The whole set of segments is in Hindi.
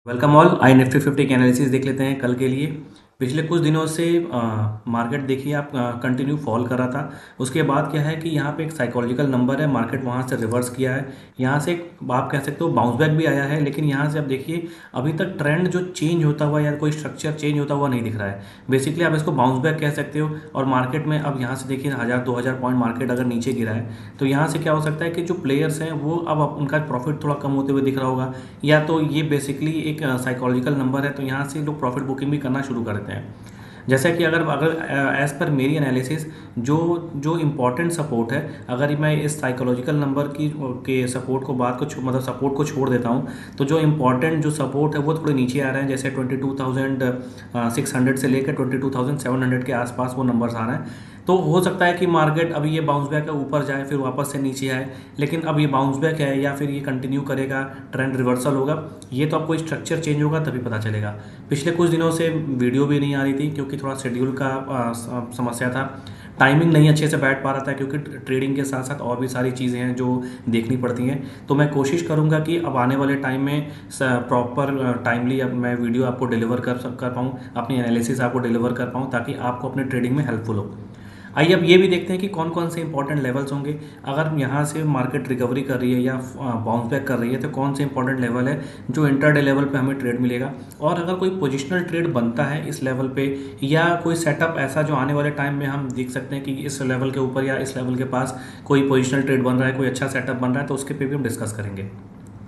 Welcome all. आई निफ्टी 50 के एनालिसिस देख लेते हैं कल के लिए। पिछले कुछ दिनों से मार्केट देखिए आप कंटिन्यू फॉल कर रहा था। उसके बाद क्या है कि यहाँ पे एक साइकोलॉजिकल नंबर है, मार्केट वहाँ से रिवर्स किया है। यहाँ से आप कह सकते हो बाउंस बैक भी आया है, लेकिन यहाँ से आप देखिए अभी तक ट्रेंड जो चेंज होता हुआ या कोई स्ट्रक्चर चेंज होता हुआ नहीं दिख रहा है। बेसिकली आप इसको बाउंस बैक कह सकते हो। और मार्केट में अब यहाँ से देखिए 1000-2000 पॉइंट मार्केट अगर नीचे गिरा है तो यहाँ से क्या हो सकता है कि जो प्लेयर्स हैं वो अब उनका प्रॉफिट थोड़ा कम होते हुए दिख रहा होगा, या तो ये बेसिकली एक साइकोलॉजिकल नंबर है, तो यहाँ से लोग प्रॉफिट बुकिंग भी करना शुरू करते हैं। जैसा कि अगर अगर एज पर मेरी एनालिसिस जो जो इम्पोर्टेंट सपोर्ट है, अगर मैं इस साइकोलॉजिकल नंबर की के सपोर्ट को मतलब सपोर्ट को छोड़ देता हूँ, तो जो इम्पोर्टेंट जो सपोर्ट है वो थोड़े नीचे आ रहे हैं। जैसे 22,600 से लेकर 22,700 के आसपास वो नंबर्स आ रहे हैं। तो हो सकता है कि मार्केट अभी ये बाउंस बैक है, ऊपर जाए फिर वापस से नीचे आए। लेकिन अब ये बाउंस बैक है या फिर ये कंटिन्यू करेगा, ट्रेंड रिवर्सल होगा, ये तो आपको स्ट्रक्चर चेंज होगा तभी पता चलेगा। पिछले कुछ दिनों से वीडियो भी नहीं आ रही थी क्योंकि थोड़ा शेड्यूल का समस्या था। टाइमिंग नहीं अच्छे से बैठ पा रहा था क्योंकि ट्रेडिंग के साथ साथ और भी सारी चीज़ें हैं जो देखनी पड़ती हैं। तो मैं कोशिश करूंगा कि अब आने वाले टाइम में प्रॉपर टाइमली अब मैं वीडियो आपको डिलीवर कर पाऊँ, अपनी एनालिसिस आपको डिलीवर कर पाऊँ, ताकि आपको अपने ट्रेडिंग में हेल्पफुल हो। आइए अब ये भी देखते हैं कि कौन कौन से इंपॉर्टेंट लेवल्स होंगे। अगर यहाँ से मार्केट रिकवरी कर रही है या बाउंस बैक कर रही है तो कौन से इंपॉर्टेंट लेवल है जो इंटरडे लेवल पे हमें ट्रेड मिलेगा। और अगर कोई पोजिशनल ट्रेड बनता है इस लेवल पे, या कोई सेटअप ऐसा जो आने वाले टाइम में हम देख सकते हैं कि इस लेवल के ऊपर या इस लेवल के पास कोई पोजिशनल ट्रेड बन रहा है, कोई अच्छा सेटअप बन रहा है, तो उसके पे भी हम डिस्कस करेंगे।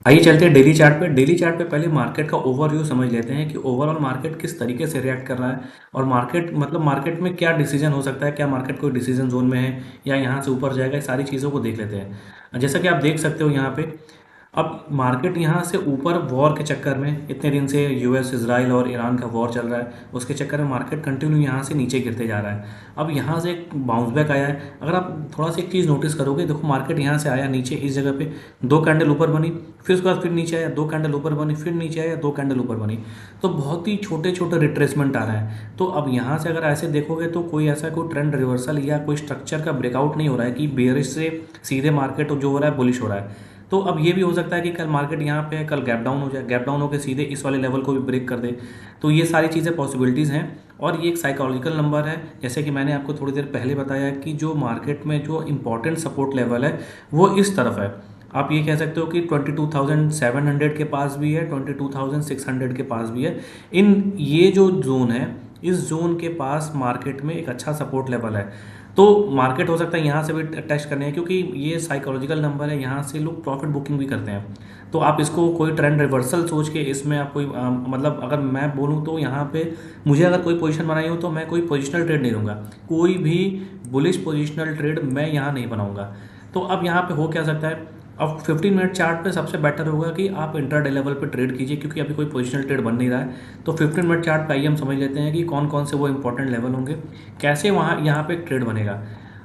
आइए चलते हैं डेली चार्ट पे। डेली चार्ट पे पहले मार्केट का ओवरव्यू समझ लेते हैं कि ओवरऑल मार्केट किस तरीके से रिएक्ट कर रहा है, और मार्केट मतलब मार्केट में क्या डिसीजन हो सकता है, क्या मार्केट कोई डिसीजन जोन में है या यहाँ से ऊपर जाएगा, ये सारी चीज़ों को देख लेते हैं। जैसा कि आप देख सकते हो यहाँ पे अब मार्केट यहाँ से ऊपर वॉर के चक्कर में, इतने दिन से यूएस इजराइल और ईरान का वॉर चल रहा है, उसके चक्कर में मार्केट कंटिन्यू यहाँ से नीचे गिरते जा रहा है। अब यहाँ से एक बाउंस बैक आया है। अगर आप थोड़ा सा एक चीज़ नोटिस करोगे, देखो मार्केट यहाँ से आया नीचे इस जगह पे, दो कैंडल ऊपर बनी, फिर उसके बाद फिर नीचे आया, दो कैंडल ऊपर बनी, फिर नीचे आया, दो कैंडल ऊपर बनी। तो बहुत ही छोटे छोटे रिट्रेसमेंट आ रहे हैं। तो अब यहाँ से अगर ऐसे देखोगे तो कोई ऐसा कोई ट्रेंड रिवर्सल या कोई स्ट्रक्चर का ब्रेकआउट नहीं हो रहा है कि बेयरिश से सीधे मार्केट जो हो रहा है बुलिश हो रहा है। तो अब ये भी हो सकता है कि कल मार्केट यहाँ पे कल गैप डाउन हो जाए, गैप डाउन होकर सीधे इस वाले लेवल को भी ब्रेक कर दे। तो ये सारी चीज़ें पॉसिबिलिटीज़ हैं। और ये एक साइकोलॉजिकल नंबर है, जैसे कि मैंने आपको थोड़ी देर पहले बताया कि जो मार्केट में जो इंपॉर्टेंट सपोर्ट लेवल है वो इस तरफ है। आप ये कह सकते हो कि 22,700 के पास भी है, 22,600 के पास भी है। इन ये जो जोन है, इस जोन के पास मार्केट में एक अच्छा सपोर्ट लेवल है। तो मार्केट हो सकता है यहाँ से भी टेस्ट करने हैं, क्योंकि ये साइकोलॉजिकल नंबर है, यहाँ से लोग प्रॉफिट बुकिंग भी करते हैं। तो आप इसको कोई ट्रेंड रिवर्सल सोच के इसमें आप कोई मतलब अगर मैं बोलूँ तो यहाँ पे मुझे अगर कोई पोजीशन बनाई हो तो मैं कोई पोजिशनल ट्रेड नहीं लूँगा, कोई भी बुलिश पोजिशनल ट्रेड मैं यहाँ नहीं बनाऊँगा। तो अब यहाँ पे हो क्या सकता है, अब 15 मिनट चार्ट पे सबसे बेटर होगा कि आप इंट्राडे लेवल पे ट्रेड कीजिए, क्योंकि अभी कोई पोजिशनल ट्रेड बन नहीं रहा है। तो 15 मिनट चार्ट पे आइए हम समझ लेते हैं कि कौन कौन से वो इंपॉर्टेंट लेवल होंगे, कैसे वहाँ यहाँ पे ट्रेड बनेगा।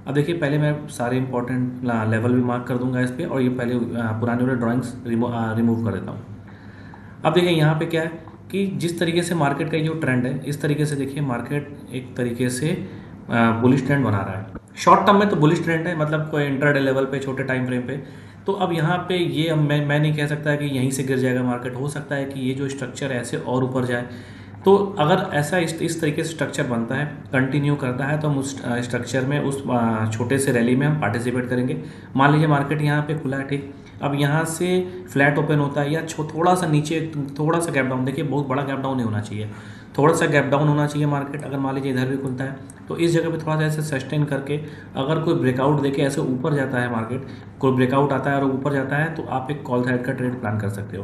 अब देखिए पहले मैं सारे इंपॉर्टेंट लेवल भी मार्क कर दूंगा इस पर, और ये पहले पुराने वाले ड्राइंग्स रिमूव कर देता हूँ। अब देखिए यहाँ पे क्या है कि जिस तरीके से मार्केट का जो ट्रेंड है, इस तरीके से देखिए मार्केट एक तरीके से बुलिश ट्रेंड बना रहा है। शॉर्ट टर्म में तो बुलिश ट्रेंड है, मतलब कोई इंट्राडे लेवल पे, छोटे टाइम फ्रेम पे। तो अब यहाँ पे ये अब मैं नहीं कह सकता कि यहीं से गिर जाएगा मार्केट, हो सकता है कि ये जो स्ट्रक्चर है ऐसे और ऊपर जाए। तो अगर ऐसा इस तरीके से स्ट्रक्चर बनता है, कंटिन्यू करता है, तो हम उस स्ट्रक्चर में उस छोटे से रैली में हम पार्टिसिपेट करेंगे। मान लीजिए मार्केट यहाँ पे खुला है, ठीक, अब यहाँ से फ्लैट ओपन होता है या थोड़ा सा नीचे, थोड़ा सा गैप डाउन, देखिए बहुत बड़ा गैप डाउन नहीं होना चाहिए, थोड़ा सा गैप डाउन होना चाहिए मार्केट। अगर मान लीजिए इधर भी खुलता है तो इस जगह पे थोड़ा सा ऐसे सस्टेन करके अगर कोई ब्रेकआउट देके ऐसे ऊपर जाता है मार्केट, कोई ब्रेकआउट आता है और ऊपर जाता है, तो आप एक कॉल साइड का ट्रेड प्लान कर सकते हो।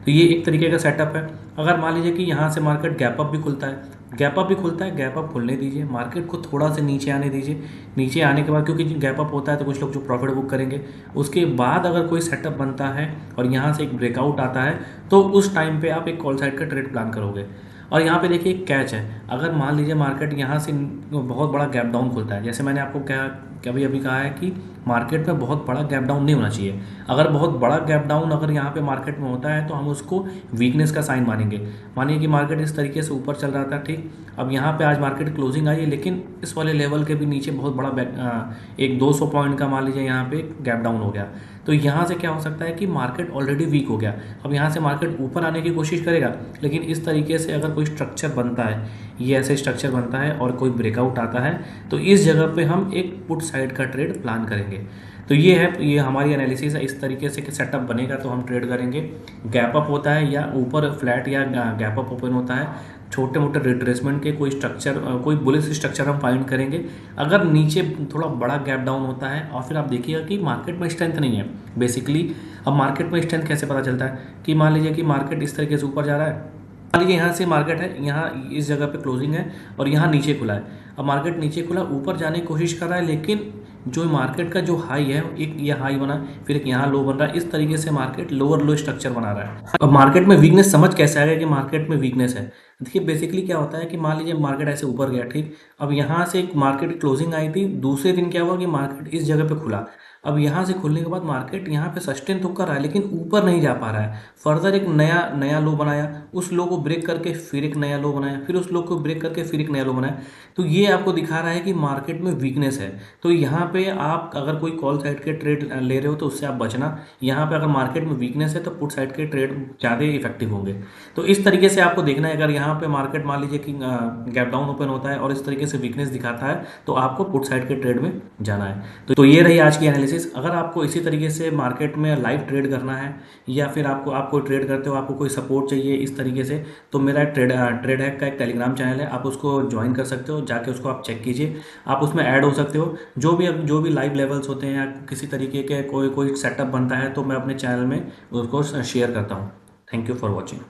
तो ये एक तरीके का सेटअप है। अगर मान लीजिए कि यहाँ से मार्केट गैप अप भी खुलता है, गैप अप भी खुलता है, गैप अप खुलने दीजिए, मार्केट को थोड़ा सा नीचे आने दीजिए। नीचे आने के बाद क्योंकि गैप अप होता है तो कुछ लोग जो प्रॉफिट बुक करेंगे, उसके बाद अगर कोई सेटअप बनता है और यहाँ से एक ब्रेकआउट आता है, तो उस टाइम पे आप एक कॉल साइड का ट्रेड प्लान करोगे। और यहाँ पे देखिए एक कैच है, अगर मान लीजिए मार्केट यहाँ से बहुत बड़ा गैप डाउन खुलता है, जैसे मैंने आपको क्या कभी अभी कहा है कि मार्केट में बहुत बड़ा गैप डाउन नहीं होना चाहिए। अगर बहुत बड़ा गैप डाउन अगर यहाँ पे मार्केट में होता है तो हम उसको वीकनेस का साइन मानेंगे। मानिए कि मार्केट इस तरीके से ऊपर चल रहा था, ठीक। अब यहाँ पे आज मार्केट क्लोजिंग आई है, लेकिन इस वाले लेवल के भी नीचे बहुत बड़ा एक 200 पॉइंट का मान लीजिए यहाँ पे गैप डाउन हो गया, तो यहाँ से क्या हो सकता है कि मार्केट ऑलरेडी वीक हो गया। अब यहाँ से मार्केट ऊपर आने की कोशिश करेगा, लेकिन इस तरीके से अगर कोई स्ट्रक्चर बनता है, ये ऐसे स्ट्रक्चर बनता है और कोई ब्रेकआउट आता है, तो इस जगह पे हम एक पुट साइड का ट्रेड प्लान करेंगे। तो ये है, ये हमारी एनालिसिस है। इस तरीके से कि सेटअप बनेगा तो हम ट्रेड करेंगे। गैप अप होता है या ऊपर फ्लैट या गैप अप ओपन होता है, छोटे मोटे रिट्रेसमेंट के कोई स्ट्रक्चर, कोई बुलिश स्ट्रक्चर हम फाइंड करेंगे। अगर नीचे थोड़ा बड़ा गैप डाउन होता है और फिर आप देखिएगा कि मार्केट में स्ट्रेंथ नहीं है बेसिकली। अब मार्केट में स्ट्रेंथ कैसे पता चलता है कि मान लीजिए कि मार्केट इस तरीके से ऊपर जा रहा है, मान लीजिए यहाँ से मार्केट है, यहाँ इस जगह पे क्लोजिंग है और यहाँ नीचे खुला है। अब मार्केट नीचे खुला, ऊपर जाने की कोशिश कर रहा है, लेकिन जो मार्केट का जो हाई है, एक ये हाई बना, फिर एक यहाँ लो बन रहा है, इस तरीके से मार्केट लोअर लो स्ट्रक्चर बना रहा है। अब मार्केट में वीकनेस समझ कैसे आएगा कि मार्केट में वीकनेस है? देखिए बेसिकली क्या होता है कि मान लीजिए मार्केट ऐसे ऊपर गया, ठीक। अब यहाँ से एक मार्केट क्लोजिंग आई थी, दूसरे दिन क्या हुआ कि मार्केट इस जगह पे खुला। अब यहाँ से खुलने के बाद मार्केट यहाँ पे सस्टेन तो कर रहा है, लेकिन ऊपर नहीं जा पा रहा है। फर्दर एक नया नया लो बनाया, उस लो को ब्रेक करके फिर एक नया लो बनाया, फिर उस लो को ब्रेक करके फिर एक नया लो बनाया। तो ये आपको दिखा रहा है कि मार्केट में वीकनेस है। तो यहाँ पे आप अगर कोई कॉल साइड के ट्रेड ले रहे हो तो उससे आप बचना। यहाँ पे अगर मार्केट में वीकनेस है तो पुट साइड के ट्रेड ज़्यादा इफेक्टिव होंगे। तो इस तरीके से आपको देखना है। अगर यहाँ पे मार्केट मान लीजिए कि गैप डाउन ओपन होता है और इस तरीके से वीकनेस दिखाता है, तो आपको पुट साइड के ट्रेड में जाना है। तो ये रही आज की एनालिसिस। अगर आपको इसी तरीके से मार्केट में लाइव ट्रेड करना है, या फिर आप कोई ट्रेड करते हो, आपको कोई सपोर्ट चाहिए इस तरीके से, तो मेरा ट्रेड हैक का एक टेलीग्राम चैनल है, आप उसको ज्वाइन कर सकते हो। जाके उसको आप चेक कीजिए, आप उसमें ऐड हो सकते हो। जो भी लाइव लेवल्स होते हैं या किसी तरीके के कोई सेटअप बनता है, तो मैं अपने चैनल में उसको शेयर करता हूँ। Thank you for watching.